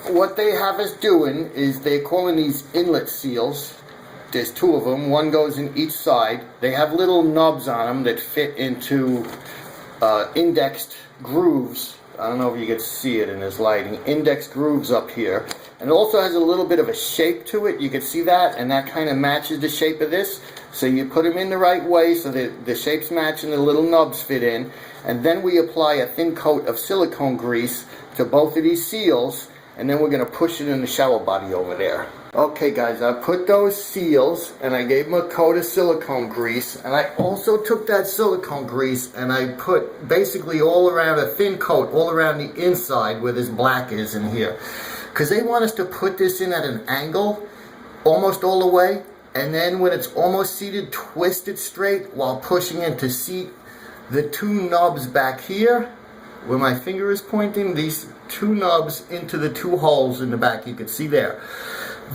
what they have us doing is they're calling these inlet seals. There's two of them. One goes in each side. They have little nubs on them that fit into indexed grooves. I don't know if you can see it in this lighting. Index grooves up here. And it also has a little bit of a shape to it. You can see that, and that kind of matches the shape of this. So you put them in the right way so that the shapes match and the little nubs fit in. And then we apply a thin coat of silicone grease to both of these seals, and then we're going to push it in the shower body over there. Okay guys, I put those seals and I gave them a coat of silicone grease, and I also took that silicone grease and I put basically all around a thin coat all around the inside where this black is in here, because they want us to put this in at an angle almost all the way, and then when it's almost seated, twist it straight while pushing in to seat the two nubs back here where my finger is pointing, these two nubs into the two holes in the back you can see there.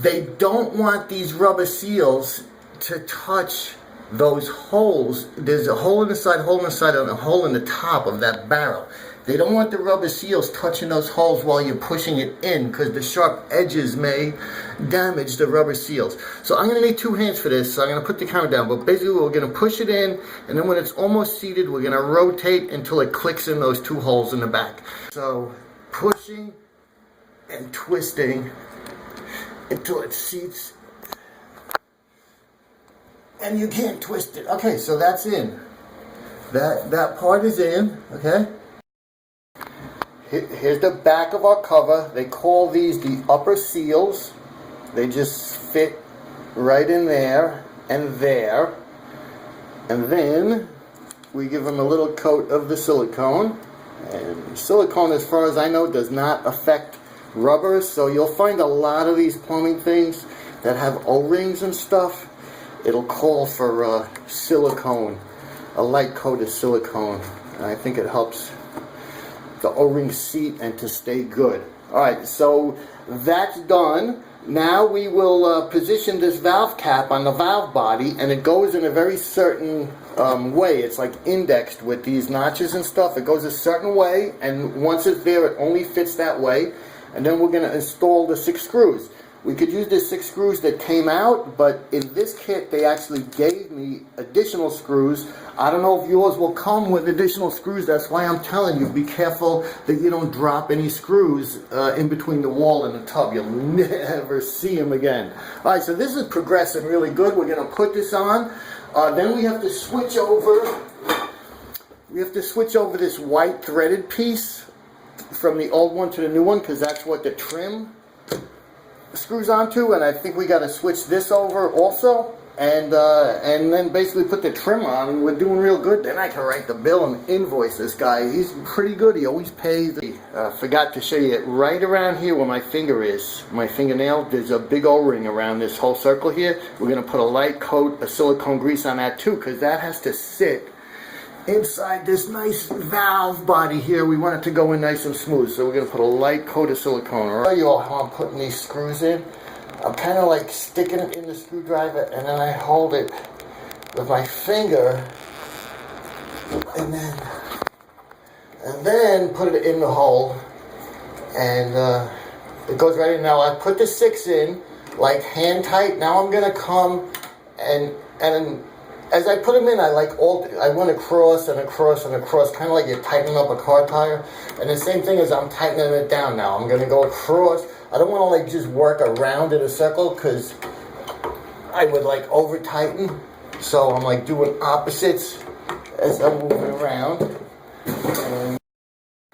They don't want these rubber seals to touch those holes. There's a hole in the side, hole in the side, and a hole in the top of that barrel. They don't want the rubber seals touching those holes while you're pushing it in, because the sharp edges may damage the rubber seals. So I'm going to need two hands for this, so I'm going to put the camera down. But basically we're going to push it in, and then when it's almost seated, we're going to rotate until it clicks in those two holes in the back. So pushing and twisting until it seats, and you can't twist it. Okay, so that's in. That part is in, okay? Here's the back of our cover. They call these the upper seals. They just fit right in there and there. And then we give them a little coat of the silicone. And silicone, as far as I know, does not affect rubber, so you'll find a lot of these plumbing things that have O-rings and stuff. It'll call for silicone, a light coat of silicone, and I think it helps the O-ring seat and to stay good. Alright, so that's done. Now we will position this valve cap on the valve body, and it goes in a very certain way. It's like indexed with these notches and stuff. It goes a certain way, and once it's there, it only fits that way. And then we're going to install the 6 screws. We could use the 6 screws that came out, but in this kit they actually gave me additional screws. I don't know if yours will come with additional screws. That's why I'm telling you, be careful that you don't drop any screws in between the wall and the tub. You'll never see them again. Alright, so this is progressing really good. We're going to put this on. Then we have to switch over. We have to switch over this white threaded piece from the old one to the new one, because that's what the trim screws onto, and I think we got to switch this over also, and then basically put the trim on, and we're doing real good. Then I can write the bill and invoice this guy. He's pretty good. He always pays. Forgot to show you it right around here where my finger is, my fingernail. There's a big O-ring around this whole circle here. We're going to put a light coat of silicone grease on that too, because that has to sit inside this nice valve body here. We want it to go in nice and smooth, so we're going to put a light coat of silicone. I'll show you all how I'm putting these screws in. I'm kind of like sticking it in the screwdriver, and then I hold it with my finger, and then put it in the hole, and it goes right in. Now I put the 6 in like hand tight. Now I'm going to come and as I put them in, I went across and across and across, kind of like you're tightening up a car tire. And the same thing as I'm tightening it down now. I'm going to go across. I don't want to like just work around in a circle, because I would like over tighten. So I'm like doing opposites as I'm moving around. And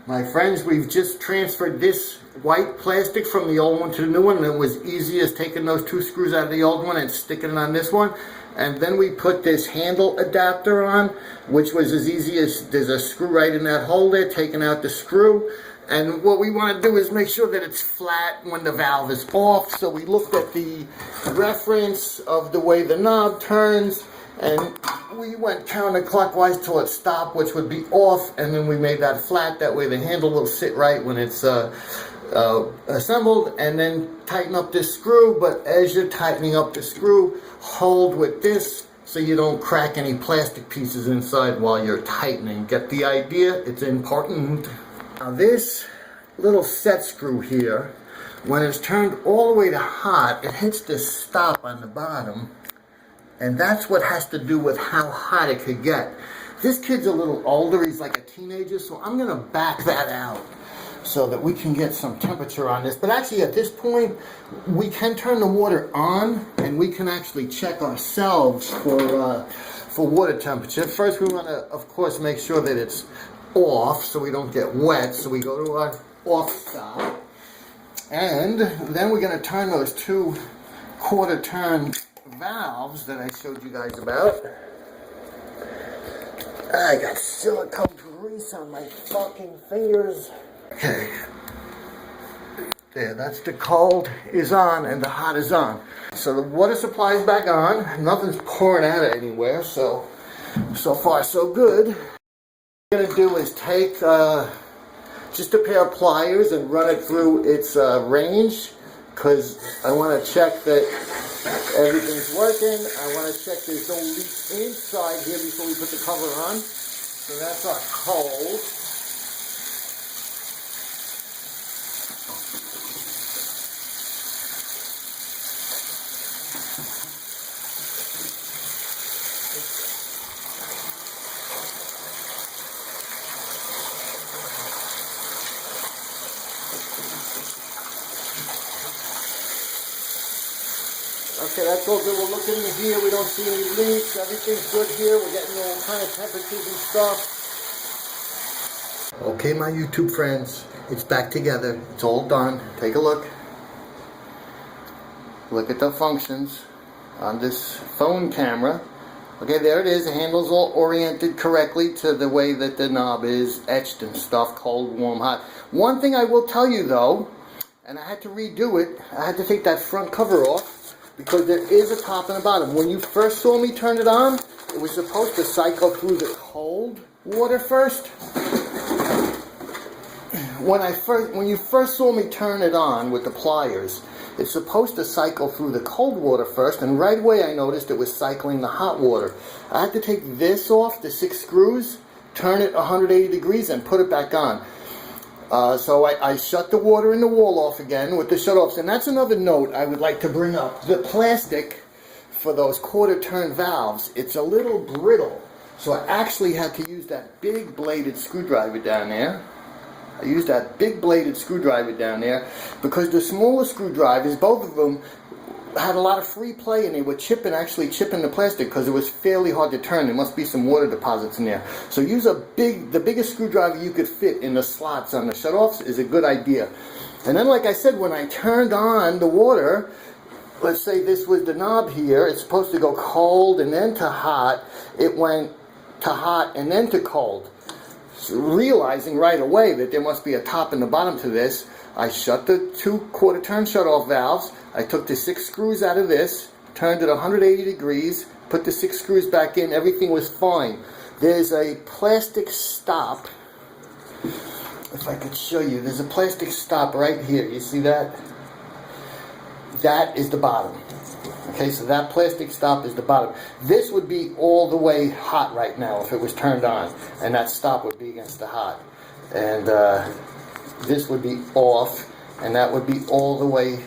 my friends, we've just transferred this white plastic from the old one to the new one. And it was easy as taking those 2 screws out of the old one and sticking it on this one. And then we put this handle adapter on, which was as easy as there's a screw right in that hole there, taking out the screw. And what we want to do is make sure that it's flat when the valve is off. So we looked at the reference of the way the knob turns, and we went counterclockwise till it stopped, which would be off, and then we made that flat. That way the handle will sit right when it's assembled, and then tighten up this screw. But as you're tightening up the screw, hold with this so you don't crack any plastic pieces inside while you're tightening. Get the idea? It's important. Now this little set screw here, When it's turned all the way to hot, it hits this stop on the bottom, and that's what has to do with how hot it could get. This kid's a little older, he's like a teenager, so I'm gonna back that out so that we can get some temperature on this. But actually at this point, we can turn the water on, and we can actually check ourselves for water temperature. First we wanna, of course, make sure that it's off so we don't get wet, so we go to our off stop. And then we're going to turn those 2 quarter turn valves that I showed you guys about. I got silicone grease on my fucking fingers. Okay. There, that's the cold is on and the hot is on. So the water supply is back on. Nothing's pouring out of anywhere, so far so good. What I'm going to do is take just a pair of pliers and run it through its range, because I want to check that everything's working. I want to check there's no leaks inside here before we put the cover on. So that's our cold. Okay, that's all good. We're looking in here. We don't see any leaks. Everything's good here. We're getting all kind of temperatures and stuff. Okay, my YouTube friends, it's back together. It's all done. Take a look. Look at the functions on this phone camera. Okay, there it is. The handle's all oriented correctly to the way that the knob is etched and stuff. Cold, warm, hot. One thing I will tell you though, and I had to redo it. I had to take that front cover off, because there is a top and a bottom. When you first saw me turn it on, it was supposed to cycle through the cold water first. When you first saw me turn it on with the pliers, it's supposed to cycle through the cold water first, and right away I noticed it was cycling the hot water. I had to take this off, the 6 screws, turn it 180 degrees, and put it back on. So I shut the water in the wall off again with the shutoffs. And that's another note I would like to bring up. The plastic for those quarter turn valves, it's a little brittle. So I actually had to use that big bladed screwdriver down there. I used that big bladed screwdriver down there because the smaller screwdrivers, both of them, had a lot of free play, and they were actually chipping the plastic because it was fairly hard to turn. There must be some water deposits in there. So use the biggest screwdriver you could fit in the slots on the shutoffs is a good idea. And then, like I said, when I turned on the water, let's say this was the knob here, it's supposed to go cold and then to hot. It went to hot and then to cold. So realizing right away that there must be a top and a bottom to this, I shut the 2 quarter turn shutoff valves. I took the 6 screws out of this, turned it 180 degrees, put the 6 screws back in, everything was fine. There's a plastic stop, if I could show you, there's a plastic stop right here, you see that? That is the bottom. Okay, so that plastic stop is the bottom. This would be all the way hot right now if it was turned on, and that stop would be against the hot. And this would be off, and that would be all the way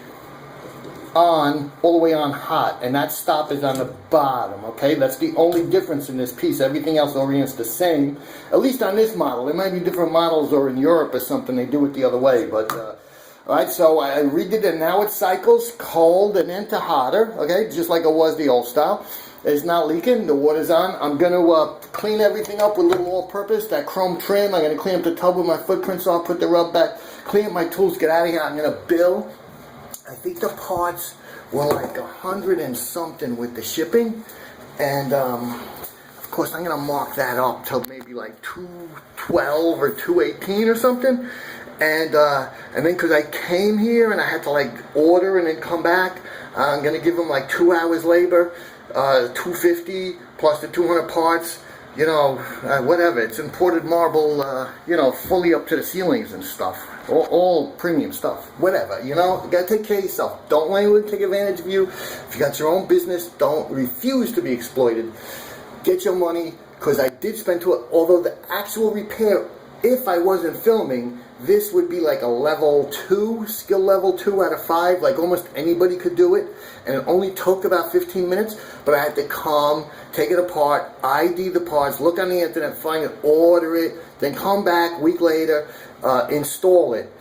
on hot, and that stop is on the bottom. Okay, that's the only difference in this piece. Everything else orients the same, at least on this model. There might be different models, or in Europe or something they do it the other way, but alright, so I redid it. Now it cycles cold and then to hotter, okay, just like it was the old style. It's not leaking, the water's on. I'm going to clean everything up with a little all-purpose, that chrome trim. I'm going to clean up the tub with my footprints off, put the rub back, clean up my tools, get out of here. I'm going to bill. I think the parts were like 100 and something with the shipping. And, of course, I'm going to mark that up till maybe like 212 or 218 or something. And then because I came here and I had to like order and then come back, I'm going to give them like 2 hours labor. 250 plus the 200 parts, you know, whatever. It's imported marble, you know, fully up to the ceilings and stuff. All premium stuff. Whatever, you know. You gotta take care of yourself. Don't let anyone take advantage of you. If you got your own business, don't refuse to be exploited. Get your money, because I did spend to it. Although the actual repair, if I wasn't filming, This would be like a level 2, skill level 2 out of 5. Like almost anybody could do it. And it only took about 15 minutes. But I had to come, take it apart, ID the parts, look on the internet, find it, order it, then come back a week later, install it.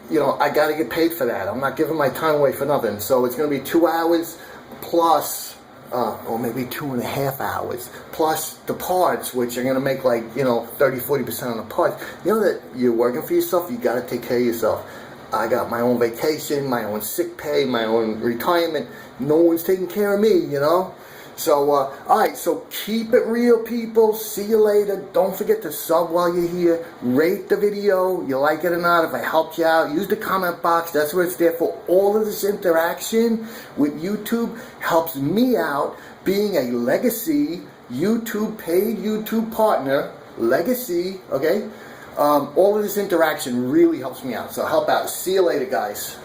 You know, I got to get paid for that. I'm not giving my time away for nothing. So it's going to be 2 hours plus, or maybe 2.5 hours, plus the parts, which are going to make like, you know, 30-40% on the parts. You know that you're working for yourself, you got to take care of yourself. I got my own vacation, my own sick pay, my own retirement. No one's taking care of me, you know. So, alright, so keep it real, people. See you later. Don't forget to sub while you're here. Rate the video. You like it or not. If I helped you out, use the comment box. That's what it's there for. All of this interaction with YouTube helps me out being a legacy YouTube, paid YouTube partner. Legacy, okay? All of this interaction really helps me out. So help out. See you later, guys.